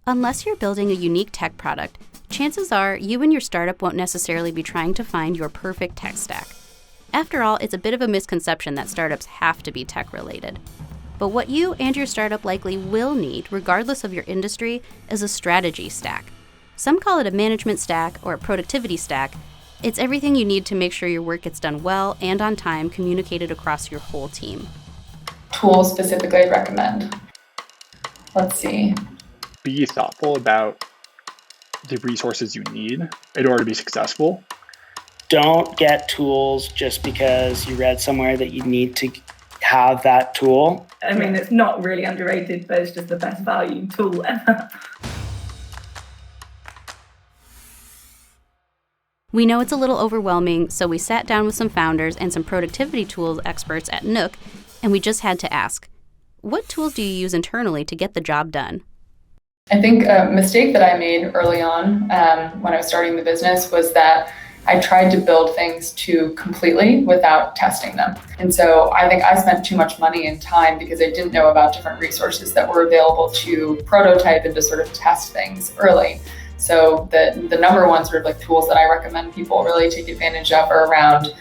Unless you're building a unique tech product, chances are you and your startup won't necessarily be trying to find your perfect tech stack. After all, it's a bit of a misconception that startups have to be tech-related. But what you and your startup likely will need, regardless of your industry, is a strategy stack. Some call it a management stack or a productivity stack. It's everything you need to make sure your work gets done well and on time, communicated across your whole team. Tools specifically I'd recommend. Let's see. Be thoughtful about the resources you need in order to be successful. Don't get tools just because you read somewhere that you need to have that tool. I mean, it's not really underrated, but it's just the best value tool ever. We know it's a little overwhelming, so we sat down with some founders and some productivity tools experts at Nook, and we just had to ask, what tools do you use internally to get the job done? I think a mistake that I made early on when I was starting the business was that I tried to build things too completely without testing them. And so I think I spent too much money and time because I didn't know about different resources that were available to prototype and to sort of test things early. So the number one sort of like tools that I recommend people really take advantage of are around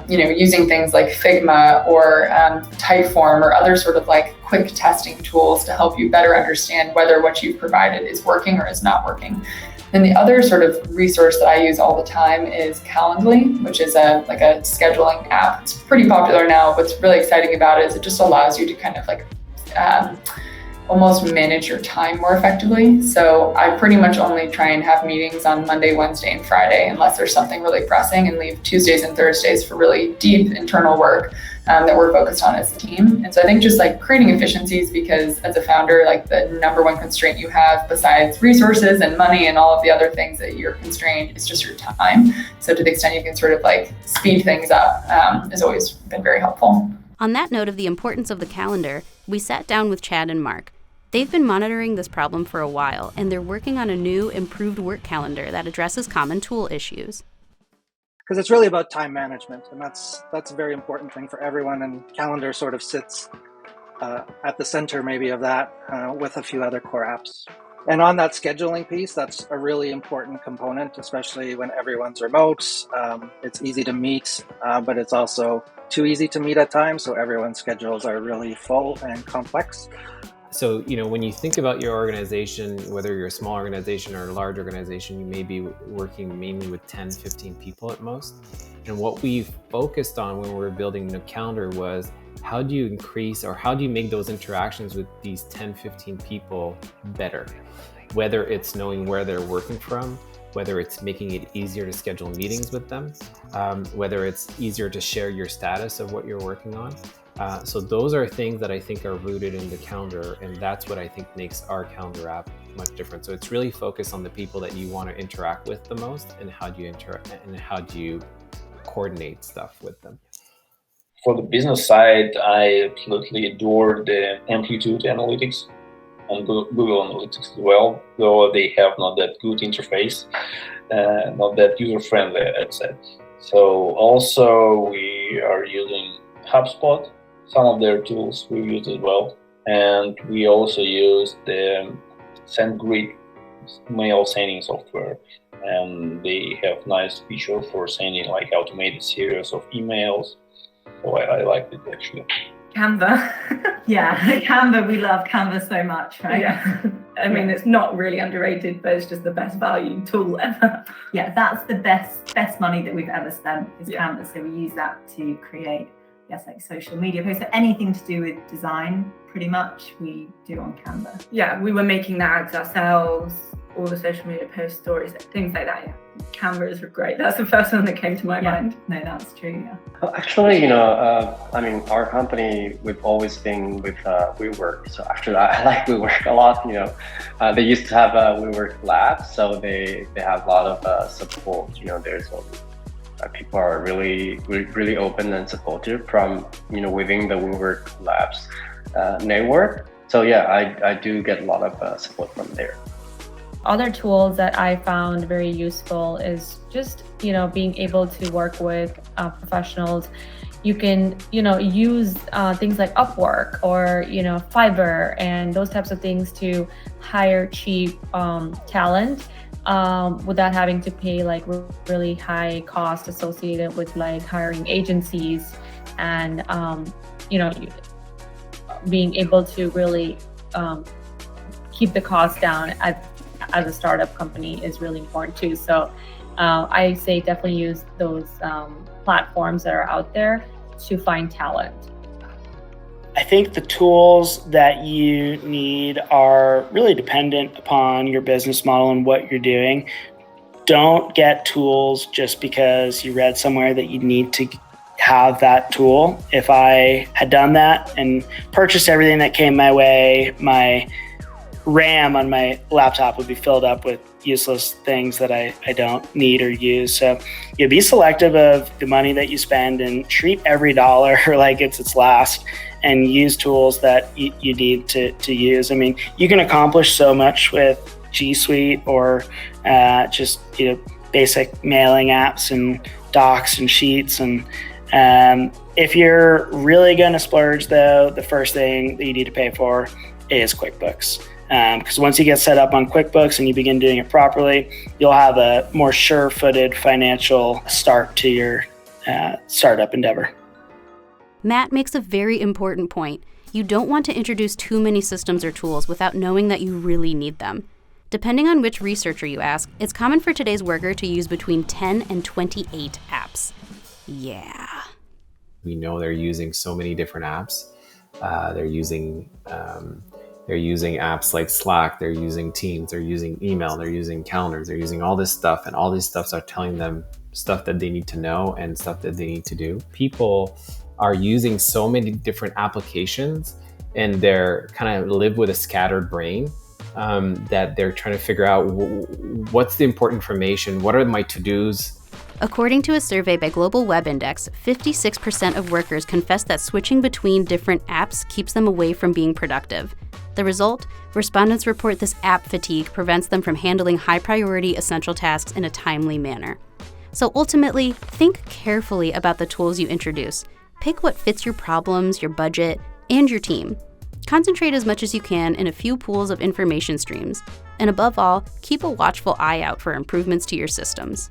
using things like Figma or Typeform or other sort of like quick testing tools to help you better understand whether what you've provided is working or is not working. And the other sort of resource that I use all the time is Calendly, which is a scheduling app. It's pretty popular now. What's really exciting about it is it just allows you to kind of like almost manage your time more effectively. So I pretty much only try and have meetings on Monday, Wednesday, and Friday, unless there's something really pressing, and leave Tuesdays and Thursdays for really deep internal work that we're focused on as a team. And so I think just like creating efficiencies, because as a founder, like the number one constraint you have besides resources and money and all of the other things that you're constrained is just your time. So to the extent you can sort of like speed things up has always been very helpful. On that note of the importance of the calendar, we sat down with Chad and Mark. They've been monitoring this problem for a while, and they're working on a new, improved work calendar that addresses common tool issues. Because it's really about time management, and that's a very important thing for everyone, and calendar sort of sits at the center maybe of that with a few other core apps. And on that scheduling piece, that's a really important component, especially when everyone's remote. It's easy to meet, but it's also too easy to meet at times, so everyone's schedules are really full and complex. So, when you think about your organization, whether you're a small organization or a large organization, you may be working mainly with 10, 15 people at most. And what we focused on when we were building the calendar was how do you increase or how do you make those interactions with these 10, 15 people better? Whether it's knowing where they're working from, whether it's making it easier to schedule meetings with them, whether it's easier to share your status of what you're working on. So those are things that I think are rooted in the calendar, and that's what I think makes our calendar app much different. So it's really focused on the people that you want to interact with the most, and how do you interact and how do you coordinate stuff with them. For the business side, I absolutely adore the Amplitude analytics on Google Analytics as well, though they have not that good interface, not that user-friendly, I'd say. So also we are using HubSpot. Some of their tools we use as well. And we also use the SendGrid mail sending software. And they have nice feature for sending like automated series of emails. So I like it actually. Canva. Yeah, Canva, we love Canva so much, right? Yeah. I mean, it's not really underrated, but it's just the best value tool ever. Yeah, that's the best money that we've ever spent is Canva. So we use that to create like social media posts. So anything to do with design, pretty much, we do on Canva. Yeah, we were making the ads ourselves, all the social media post stories, things like that. Yeah. Canvas are great. That's the first one that came to my mind. No, that's true. Yeah. Well, actually, our company, we've always been with WeWork. So actually, I like WeWork a lot. They used to have a WeWork Labs, so they have a lot of support. There's people are really open and supportive from within the WeWork Labs network. So yeah, I do get a lot of support from there. Other tools that I found very useful is just being able to work with professionals You can, use things like Upwork or, Fiverr and those types of things to hire cheap talent without having to pay like really high cost associated with like hiring agencies and, being able to really keep the cost down as a startup company is really important too. So I say definitely use those platforms that are out there to find talent. I think the tools that you need are really dependent upon your business model and what you're doing. Don't get tools just because you read somewhere that you need to have that tool. If I had done that and purchased everything that came my way, my RAM on my laptop would be filled up with useless things that I don't need or use. So be selective of the money that you spend and treat every dollar like it's its last, and use tools that you need to use. I mean, you can accomplish so much with G Suite or just basic mailing apps and docs and sheets. And if you're really going to splurge, though, the first thing that you need to pay for is QuickBooks. Because once you get set up on QuickBooks and you begin doing it properly, you'll have a more sure-footed financial start to your startup endeavor. Matt makes a very important point. You don't want to introduce too many systems or tools without knowing that you really need them. Depending on which researcher you ask, it's common for today's worker to use between 10 and 28 apps. Yeah. We know they're using so many different apps. They're using apps like Slack, they're using Teams, they're using email, they're using calendars, they're using all this stuff, and all these stuffs are telling them stuff that they need to know and stuff that they need to do. People are using so many different applications, and they're kind of live with a scattered brain that they're trying to figure out what's the important information, what are my to-dos. According to a survey by Global Web Index, 56% of workers confess that switching between different apps keeps them away from being productive. The result? Respondents report this app fatigue prevents them from handling high-priority essential tasks in a timely manner. So ultimately, think carefully about the tools you introduce. Pick what fits your problems, your budget, and your team. Concentrate as much as you can in a few pools of information streams. And above all, keep a watchful eye out for improvements to your systems.